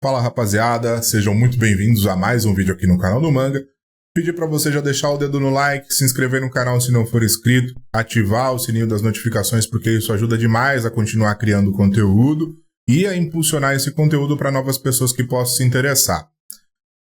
Fala rapaziada, sejam muito bem-vindos a mais um vídeo aqui no canal do Manga. Pedir para você já deixar o dedo no like, se inscrever no canal se não for inscrito, ativar o sininho das notificações porque isso ajuda demais a continuar criando conteúdo e a impulsionar esse conteúdo para novas pessoas que possam se interessar.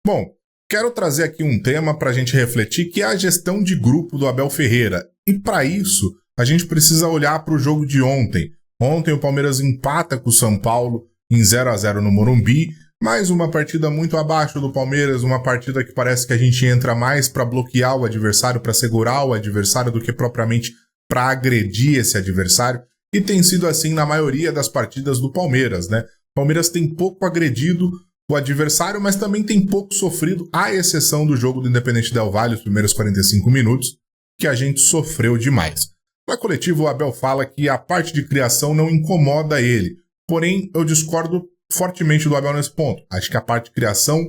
Bom, quero trazer aqui um tema para a gente refletir que é a gestão de grupo do Abel Ferreira. E para isso, a gente precisa olhar para o jogo de ontem. Ontem o Palmeiras empata com o São Paulo em 0-0 no Morumbi, mais uma partida muito abaixo do Palmeiras, uma partida que parece que a gente entra mais para bloquear o adversário, para segurar o adversário, do que propriamente para agredir esse adversário, e tem sido assim na maioria das partidas do Palmeiras, né? O Palmeiras tem pouco agredido o adversário, mas também tem pouco sofrido, à exceção do jogo do Independente Del Valle, os primeiros 45 minutos, que a gente sofreu demais. Na coletiva, o Abel fala que a parte de criação não incomoda ele, porém eu discordo fortemente do Abel nesse ponto. Acho que a parte de criação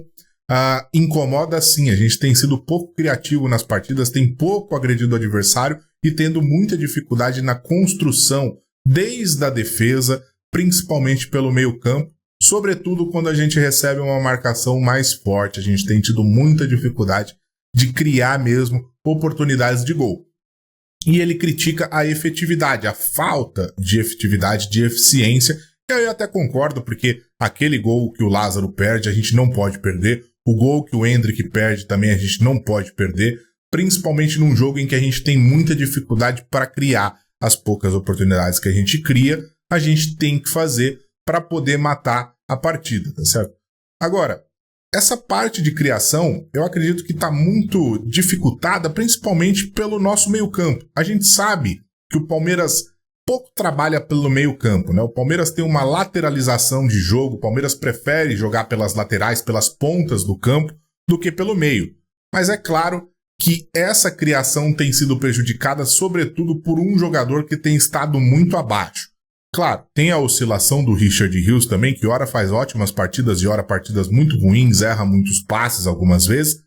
incomoda sim. A gente tem sido pouco criativo nas partidas, tem pouco agredido o adversário e tendo muita dificuldade na construção, desde a defesa, principalmente pelo meio-campo, sobretudo quando a gente recebe uma marcação mais forte. A gente tem tido muita dificuldade de criar mesmo oportunidades de gol. E ele critica a efetividade, a falta de efetividade, de eficiência. Eu até concordo, porque aquele gol que o Lázaro perde, a gente não pode perder. O gol que o Endrick perde também a gente não pode perder, principalmente num jogo em que a gente tem muita dificuldade para criar. As poucas oportunidades que a gente cria, a gente tem que fazer para poder matar a partida, tá certo? Agora, essa parte de criação, eu acredito que está muito dificultada, principalmente pelo nosso meio-campo. A gente sabe que o Palmeiras pouco trabalha pelo meio-campo, né? O Palmeiras tem uma lateralização de jogo, o Palmeiras prefere jogar pelas laterais, pelas pontas do campo, do que pelo meio. Mas é claro que essa criação tem sido prejudicada, sobretudo por um jogador que tem estado muito abaixo. Claro, tem a oscilação do Richard Rios também, que ora faz ótimas partidas e ora partidas muito ruins, erra muitos passes algumas vezes,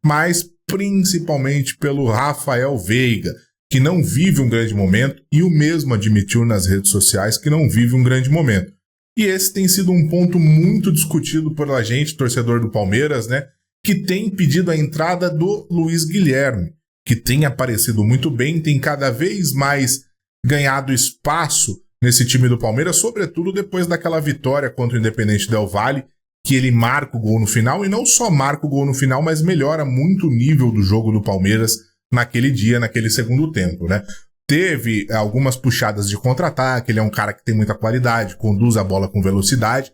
mas principalmente pelo Rafael Veiga, que não vive um grande momento, e o mesmo admitiu nas redes sociais que não vive um grande momento. E esse tem sido um ponto muito discutido por a gente, torcedor do Palmeiras, né, que tem pedido a entrada do Luiz Guilherme, que tem aparecido muito bem, tem cada vez mais ganhado espaço nesse time do Palmeiras, sobretudo depois daquela vitória contra o Independente Del Valle, que ele marca o gol no final, e não só marca o gol no final, mas melhora muito o nível do jogo do Palmeiras naquele dia, naquele segundo tempo, né? Teve algumas puxadas de contra-ataque, ele é um cara que tem muita qualidade, conduz a bola com velocidade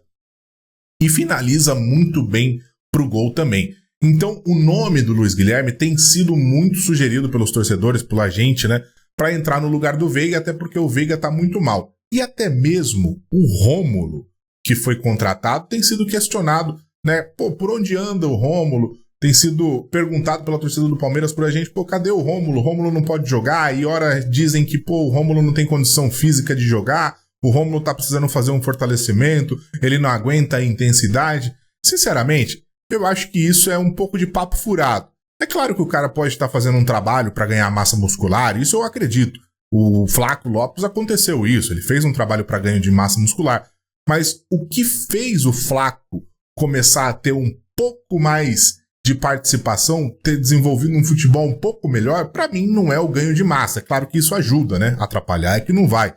e finaliza muito bem pro gol também. Então, o nome do Luiz Guilherme tem sido muito sugerido pelos torcedores, pela gente, né? Para entrar no lugar do Veiga, até porque o Veiga tá muito mal. E até mesmo o Rômulo, que foi contratado, tem sido questionado, né? Pô, por onde anda o Rômulo? Tem sido perguntado pela torcida do Palmeiras por a gente, pô, cadê o Rômulo? O Rômulo não pode jogar, e ora dizem que, pô, o Rômulo não tem condição física de jogar, o Rômulo tá precisando fazer um fortalecimento, ele não aguenta a intensidade. Sinceramente, eu acho que isso é um pouco de papo furado. É claro que o cara pode estar fazendo um trabalho para ganhar massa muscular, isso eu acredito. O Flaco Lopes aconteceu isso, ele fez um trabalho para ganho de massa muscular. Mas o que fez o Flaco começar a ter um pouco mais de participação, ter desenvolvido um futebol um pouco melhor, para mim não é o ganho de massa. É claro que isso ajuda, né? Atrapalhar é que não vai.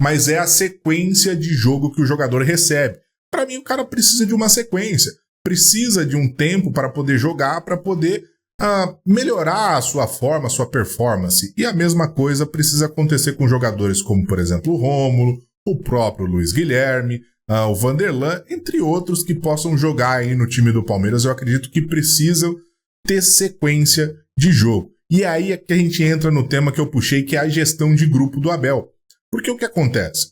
Mas é a sequência de jogo que o jogador recebe. Para mim o cara precisa de uma sequência, precisa de um tempo para poder jogar, para poder melhorar a sua forma, a sua performance. E a mesma coisa precisa acontecer com jogadores como, por exemplo, o Rômulo, o próprio Luiz Guilherme, o Vanderlan, entre outros que possam jogar aí no time do Palmeiras. Eu acredito que precisam ter sequência de jogo. E aí é que a gente entra no tema que eu puxei, que é a gestão de grupo do Abel. Porque o que acontece?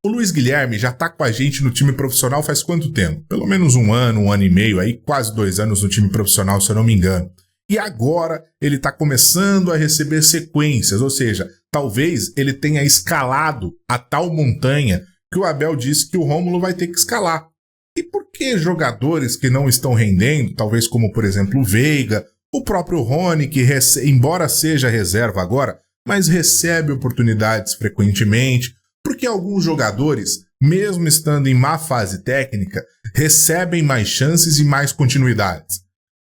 O Luiz Guilherme já tá com a gente no time profissional faz quanto tempo? Pelo menos um ano e meio, aí quase 2 anos no time profissional, se eu não me engano. E agora ele tá começando a receber sequências, ou seja, talvez ele tenha escalado a tal montanha que o Abel disse que o Rômulo vai ter que escalar. E por que jogadores que não estão rendendo, talvez como por exemplo o Veiga, o próprio Rony, que embora seja reserva agora, mas recebe oportunidades frequentemente, porque alguns jogadores mesmo estando em má fase técnica, recebem mais chances e mais continuidades.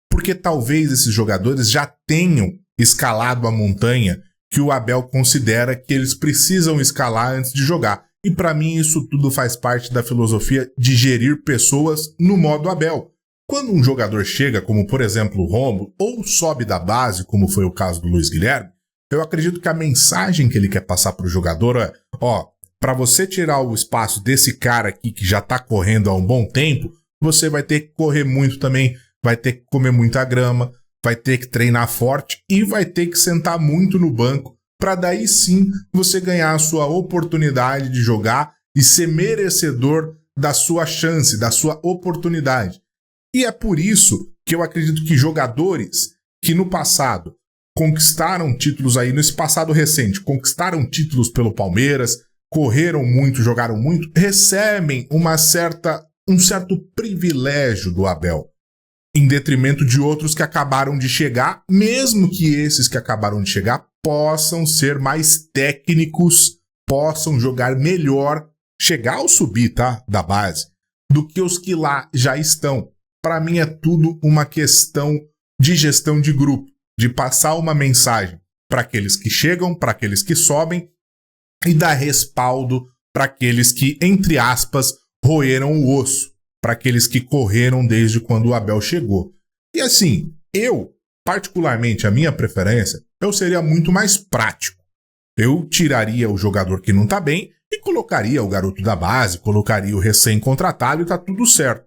Porque talvez esses jogadores já tenham escalado a montanha que o Abel considera que eles precisam escalar antes de jogar. E para mim isso tudo faz parte da filosofia de gerir pessoas no modo Abel. Quando um jogador chega, como por exemplo o Rômulo, ou sobe da base, como foi o caso do Luiz Guilherme, eu acredito que a mensagem que ele quer passar para o jogador é: para você tirar o espaço desse cara aqui que já está correndo há um bom tempo, você vai ter que correr muito também, vai ter que comer muita grama, vai ter que treinar forte e vai ter que sentar muito no banco para daí sim você ganhar a sua oportunidade de jogar e ser merecedor da sua chance, da sua oportunidade. E é por isso que eu acredito que jogadores que no passado conquistaram títulos aí, nesse passado recente, conquistaram títulos pelo Palmeiras, correram muito, jogaram muito, recebem um certo privilégio do Abel, em detrimento de outros que acabaram de chegar, mesmo que esses que acabaram de chegar possam ser mais técnicos, possam jogar melhor, chegar ou subir, da base, do que os que lá já estão. Para mim é tudo uma questão de gestão de grupo, de passar uma mensagem para aqueles que chegam, para aqueles que sobem e dar respaldo para aqueles que, entre aspas, roeram o osso, para aqueles que correram desde quando o Abel chegou. E assim, particularmente, a minha preferência, eu seria muito mais prático. Eu tiraria o jogador que não está bem e colocaria o garoto da base, colocaria o recém-contratado e tá tudo certo.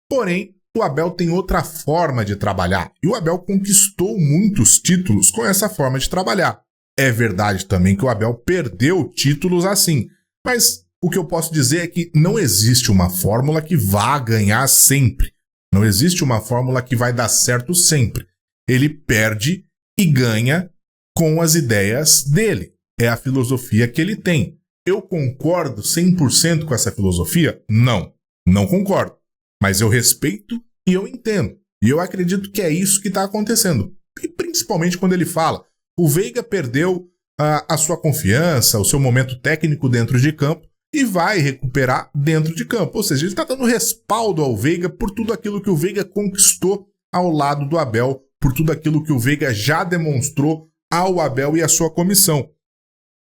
Porém, o Abel tem outra forma de trabalhar e o Abel conquistou muitos títulos com essa forma de trabalhar. É verdade também que o Abel perdeu títulos assim, mas o que eu posso dizer é que não existe uma fórmula que vá ganhar sempre. Não existe uma fórmula que vai dar certo sempre. Ele perde e ganha com as ideias dele. É a filosofia que ele tem. Eu concordo 100% com essa filosofia? Não concordo. Mas eu respeito e eu entendo. E eu acredito que é isso que está acontecendo. E principalmente quando ele fala: o Veiga perdeu a sua confiança, o seu momento técnico dentro de campo e vai recuperar dentro de campo. Ou seja, ele está dando respaldo ao Veiga por tudo aquilo que o Veiga conquistou ao lado do Abel, por tudo aquilo que o Veiga já demonstrou ao Abel e à sua comissão.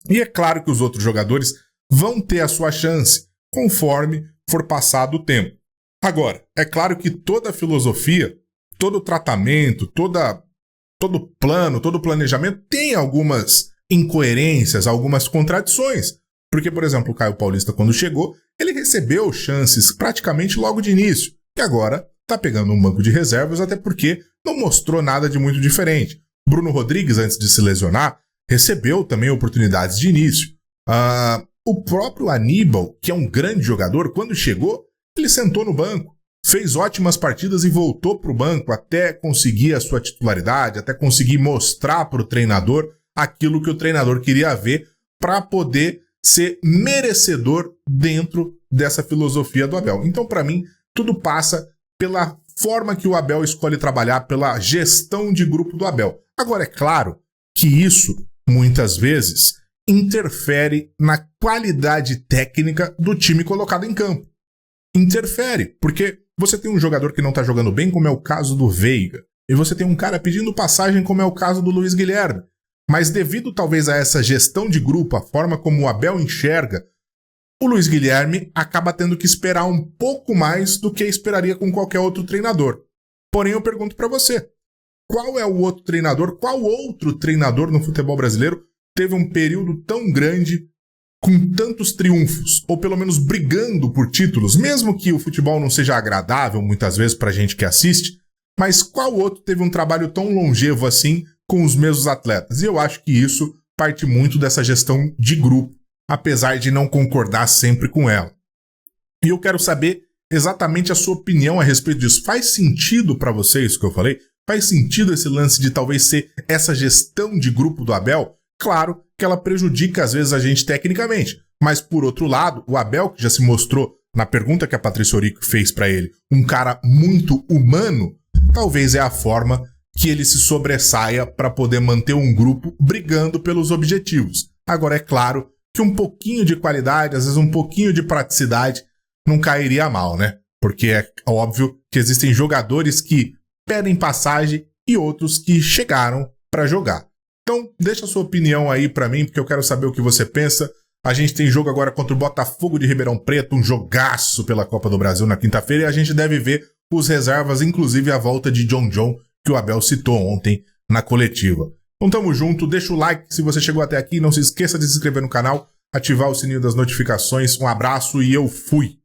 E é claro que os outros jogadores vão ter a sua chance conforme for passado o tempo. Agora, é claro que toda filosofia, todo tratamento, todo plano, todo planejamento tem algumas incoerências, algumas contradições. Porque, por exemplo, o Caio Paulista, quando chegou, ele recebeu chances praticamente logo de início. E agora está pegando um banco de reservas, até porque não mostrou nada de muito diferente. Bruno Rodrigues, antes de se lesionar, recebeu também oportunidades de início. O próprio Aníbal, que é um grande jogador, quando chegou, ele sentou no banco, fez ótimas partidas e voltou para o banco até conseguir a sua titularidade, até conseguir mostrar para o treinador aquilo que o treinador queria ver para poder ser merecedor dentro dessa filosofia do Abel. Então, para mim, tudo passa pela forma que o Abel escolhe trabalhar, pela gestão de grupo do Abel. Agora, é claro que isso, muitas vezes, interfere na qualidade técnica do time colocado em campo. Interfere, porque você tem um jogador que não está jogando bem, como é o caso do Veiga, e você tem um cara pedindo passagem, como é o caso do Luiz Guilherme. Mas devido talvez a essa gestão de grupo, a forma como o Abel enxerga, o Luiz Guilherme acaba tendo que esperar um pouco mais do que esperaria com qualquer outro treinador. Porém, eu pergunto para você, qual outro treinador no futebol brasileiro teve um período tão grande com tantos triunfos, ou pelo menos brigando por títulos, mesmo que o futebol não seja agradável muitas vezes pra gente que assiste, mas qual outro teve um trabalho tão longevo assim com os mesmos atletas? E eu acho que isso parte muito dessa gestão de grupo, apesar de não concordar sempre com ela. E eu quero saber exatamente a sua opinião a respeito disso. Faz sentido pra você isso que eu falei? Faz sentido esse lance de talvez ser essa gestão de grupo do Abel? Claro que ela prejudica às vezes a gente tecnicamente, mas por outro lado, o Abel, que já se mostrou na pergunta que a Patrícia Orico fez para ele, um cara muito humano, talvez é a forma que ele se sobressaia para poder manter um grupo brigando pelos objetivos. Agora é claro que um pouquinho de qualidade, às vezes um pouquinho de praticidade não cairia mal, né? Porque é óbvio que existem jogadores que pedem passagem e outros que chegaram para jogar. Então, deixa a sua opinião aí para mim, porque eu quero saber o que você pensa. A gente tem jogo agora contra o Botafogo de Ribeirão Preto, um jogaço pela Copa do Brasil na quinta-feira, e a gente deve ver os reservas, inclusive a volta de John, que o Abel citou ontem na coletiva. Então tamo junto, deixa o like se você chegou até aqui, não se esqueça de se inscrever no canal, ativar o sininho das notificações. Um abraço e eu fui!